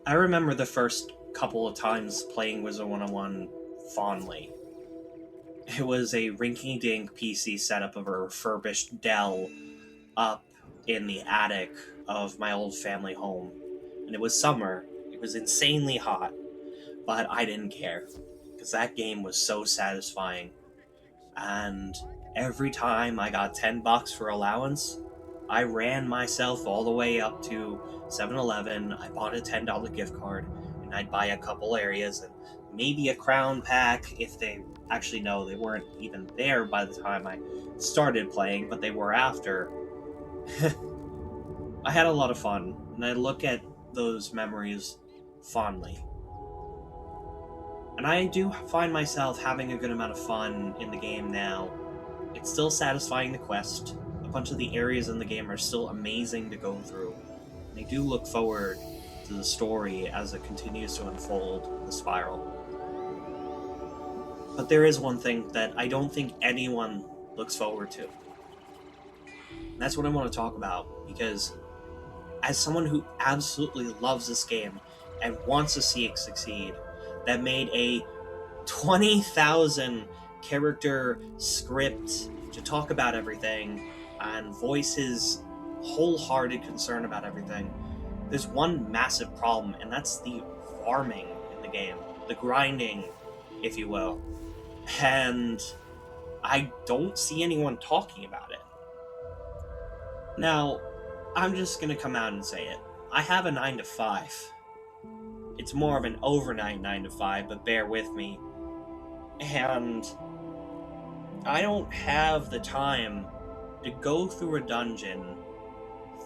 I remember the first couple of times playing Wizard 101 fondly. It was a rinky dink PC setup of a refurbished Dell up in the attic of my old family home. And it was summer, it was insanely hot, but I didn't care because that game was so satisfying. And every time I got $10 for allowance, I ran myself all the way up to 7-Eleven. I bought a $10 gift card, and I'd buy a couple areas and maybe a crown pack if they actually no, they weren't even there by the time I started playing, but they were after. I had a lot of fun, and I look at those memories fondly. And I do find myself having a good amount of fun in the game now. It's still satisfying the quest. A bunch of the areas in the game are still amazing to go through. And I do look forward to the story as it continues to unfold, the spiral. But there is one thing that I don't think anyone looks forward to. And that's what I want to talk about, because as someone who absolutely loves this game and wants to see it succeed, that made a 20,000 character script to talk about everything and voice his wholehearted concern about everything, there's one massive problem, and that's the farming in the game, the grinding, if you will. And I don't see anyone talking about it. Now, I'm just gonna come out and say it. I have a 9 to 5. It's more of an overnight 9 to 5, but bear with me. And I don't have the time to go through a dungeon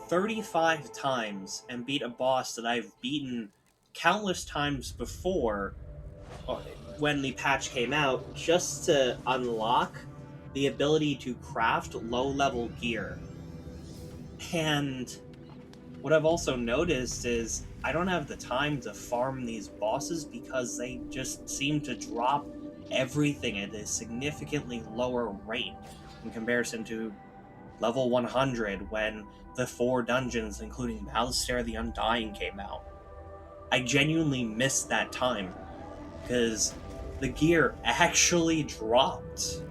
35 times and beat a boss that I've beaten countless times before when the patch came out, just to unlock the ability to craft low level gear. And what I've also noticed is I don't have the time to farm these bosses because they just seem to drop everything at a significantly lower rate in comparison to level 100 when the 4 dungeons, including Ballistair the Undying, came out. I genuinely missed that time because the gear actually dropped.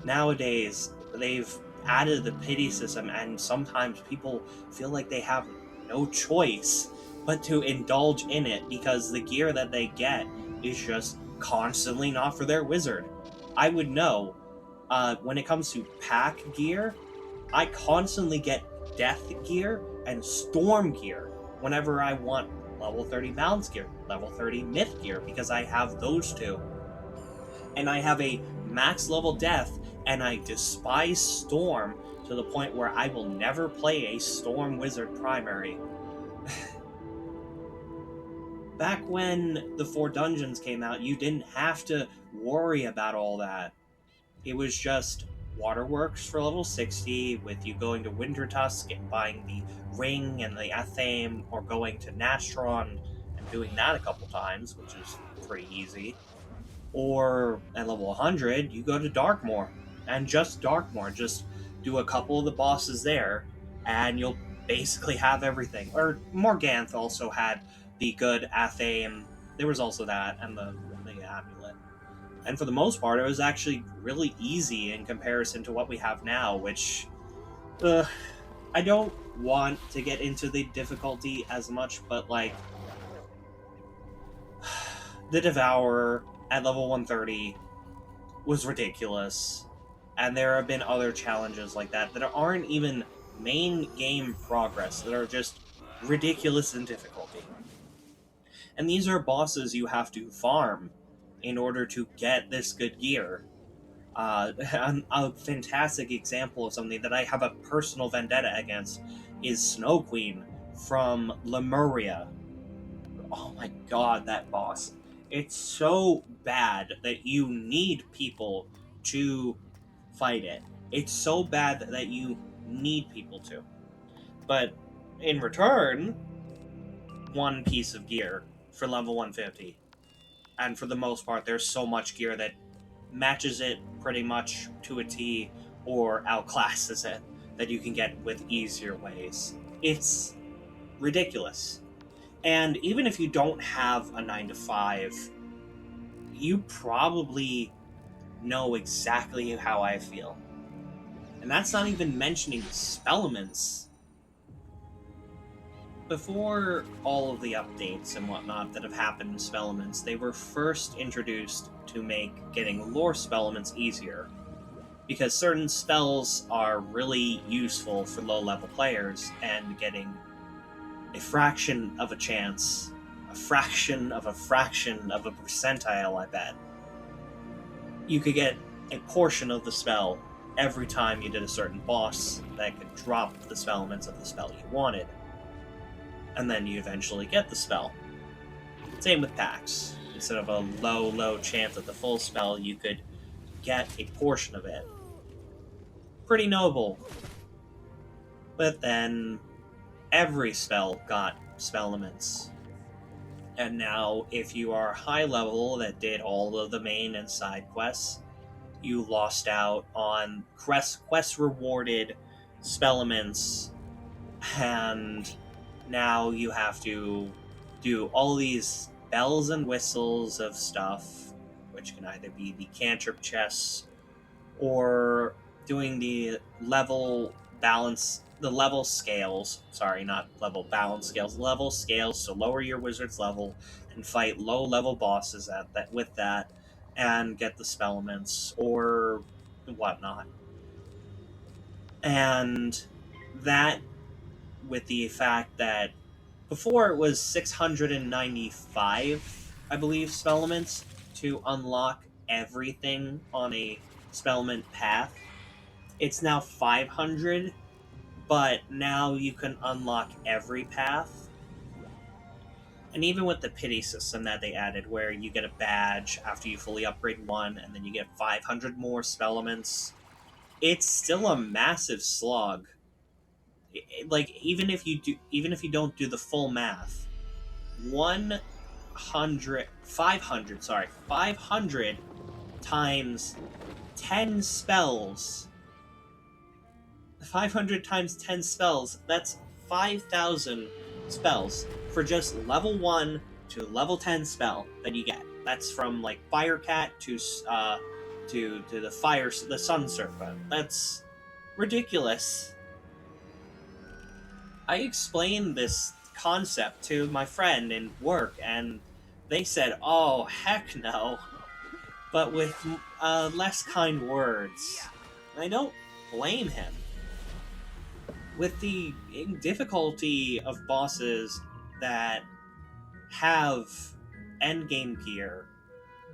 Nowadays, they've added the pity system, and sometimes people feel like they have no choice but to indulge in it because the gear that they get is just constantly not for their wizard. I would know. When it comes to pack gear, I constantly get death gear and storm gear whenever I want level 30 balance gear, level 30 myth gear, because I have those two. And I have a max level death, and I despise storm to the point where I will never play a storm wizard primary. Back when the 4 dungeons came out, you didn't have to worry about all that. It was just Waterworks for level 60, with you going to Wintertusk and buying the ring and the Athame, or going to Nastron and doing that a couple times, which is pretty easy. Or at level 100, you go to Darkmoor, and just Darkmoor, just do a couple of the bosses there, and you'll basically have everything. Or Morganth also had the good Athame. There was also that, and the amulet. And for the most part, it was actually really easy in comparison to what we have now, which I don't want to get into the difficulty as much, but like the Devourer at level 130 was ridiculous. And there have been other challenges like that that aren't even main game progress, that are just ridiculous in difficulty. And these are bosses you have to farm in order to get this good gear. A fantastic example of something that I have a personal vendetta against is Snow Queen from Lemuria. Oh my god, that boss. It's so bad that you need people to fight it. It's so bad that you need people to. But in return, one piece of gear for level 150. And for the most part, there's so much gear that matches it pretty much to a T or outclasses it that you can get with easier ways. It's ridiculous. And even if you don't have a 9 to 5, you probably know exactly how I feel. And that's not even mentioning the Spellements. Before all of the updates and whatnot that have happened in Spellements, they were first introduced to make getting lore Spellements easier. Because certain spells are really useful for low-level players, and getting a fraction of a chance, a fraction of a percentile, I bet, you could get a portion of the spell every time you did a certain boss that could drop the spell elements of the spell you wanted. And then you eventually get the spell. Same with packs. Instead of a low chance at the full spell, you could get a portion of it. Pretty noble. But then every spell got spell elements. And now, if you are high level that did all of the main and side quests, you lost out on quest rewarded spell elements, and now you have to do all these bells and whistles of stuff, which can either be the cantrip chests or doing the level scales. Sorry, not level balance scales. Level scales to lower your wizard's level and fight low level bosses with that, and get the spellements or whatnot. And that, with the fact that before it was 695, I believe, spellements to unlock everything on a spellement path. It's now 500, but now you can unlock every path. And even with the pity system that they added, where you get a badge after you fully upgrade one, and then you get 500 more spellements, it's still a massive slog. Like, even if you don't do the full math, 500 times 10 spells. 500 times 10 spells, that's 5,000 spells for just level 1 to level 10 spell that you get. That's from like Firecat to the Sun Serpent. That's ridiculous. I explained this concept to my friend in work, and they said, "Oh, heck no," but with less kind words. I don't blame him. With the difficulty of bosses that have endgame gear,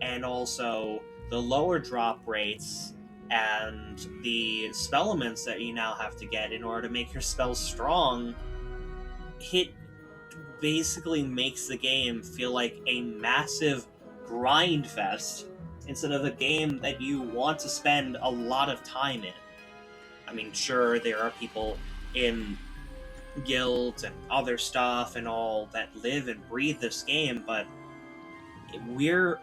and also the lower drop rates and the spellements that you now have to get in order to make your spells strong, it basically makes the game feel like a massive grind fest instead of a game that you want to spend a lot of time in. I mean, sure, there are people in guilds and other stuff and all that live and breathe this game, but we're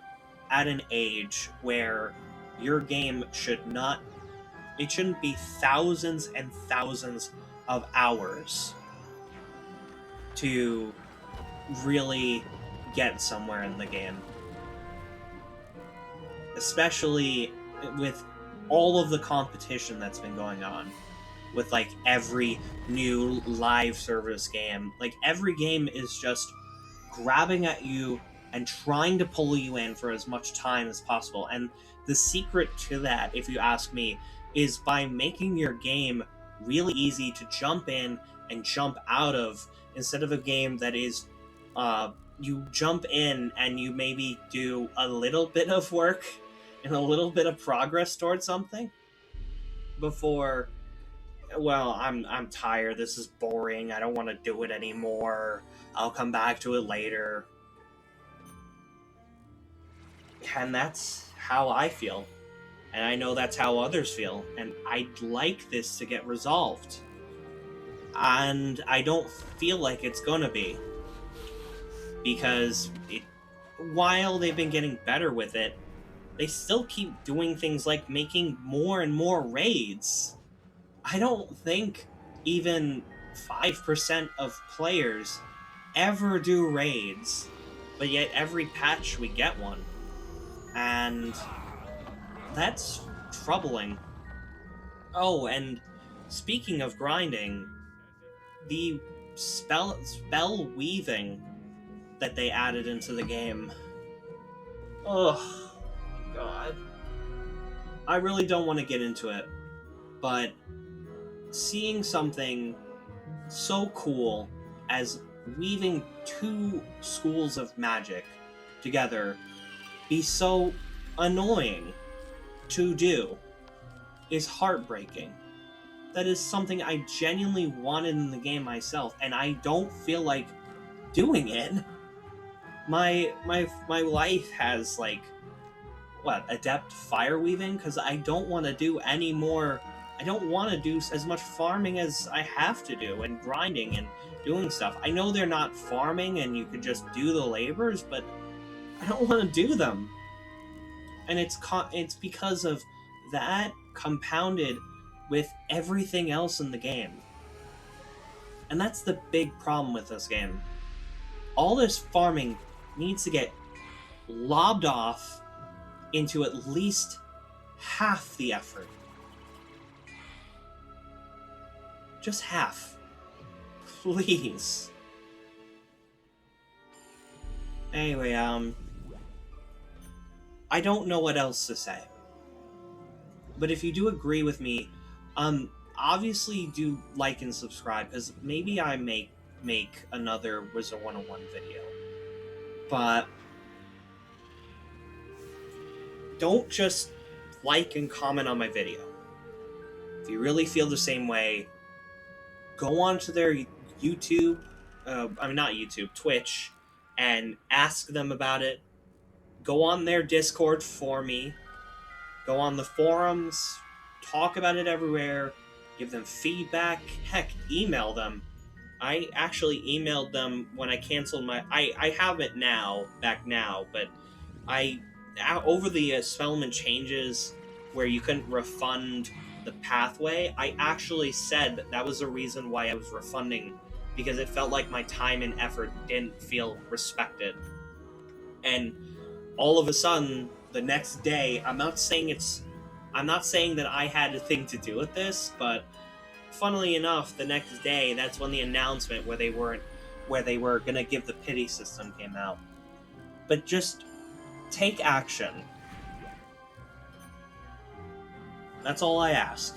at an age where your game shouldn't be thousands and thousands of hours to really get somewhere in the game. Especially with all of the competition that's been going on. With like every new live service game. Like every game is just grabbing at you and trying to pull you in for as much time as possible. And the secret to that, if you ask me, is by making your game really easy to jump in and jump out of, instead of a game that is you jump in and you maybe do a little bit of work and a little bit of progress towards something before, well, I'm tired, this is boring, I don't want to do it anymore, I'll come back to it later. And that's how I feel. And I know that's how others feel. And I'd like this to get resolved. And I don't feel like it's gonna be. Because while they've been getting better with it, they still keep doing things like making more and more raids. I don't think even 5% of players ever do raids, but yet every patch we get one. And that's troubling. Oh, and speaking of grinding, the spell weaving that they added into the game. Oh, my God. I really don't want to get into it, but seeing something so cool as weaving two schools of magic together be so annoying to do is heartbreaking. That is something I genuinely wanted in the game myself, and I don't feel like doing it. My life has, like, what, adept fire weaving? Because I don't want to do any more. I don't want to do as much farming as I have to do, and grinding and doing stuff. I know they're not farming and you could just do the labors, but I don't want to do them. And it's because of that compounded with everything else in the game. And that's the big problem with this game. All this farming needs to get lobbed off into at least half the effort. Just half. Please. Anyway, I don't know what else to say. But if you do agree with me, obviously do like and subscribe, because maybe I make another Wizard 101 video. But don't just like and comment on my video. If you really feel the same way, go on to their YouTube, not YouTube, Twitch, and ask them about it. Go on their Discord for me. Go on the forums, talk about it everywhere, give them feedback, heck, email them. I actually emailed them when I canceled my... I have it back now, but over the Spellman changes where you couldn't refund the pathway, I actually said that was the reason why I was refunding, because it felt like my time and effort didn't feel respected. And all of a sudden, the next day, I'm not saying that I had a thing to do with this, but funnily enough, the next day, that's when the announcement where they were gonna give the pity system came out. But just take action. That's all I ask.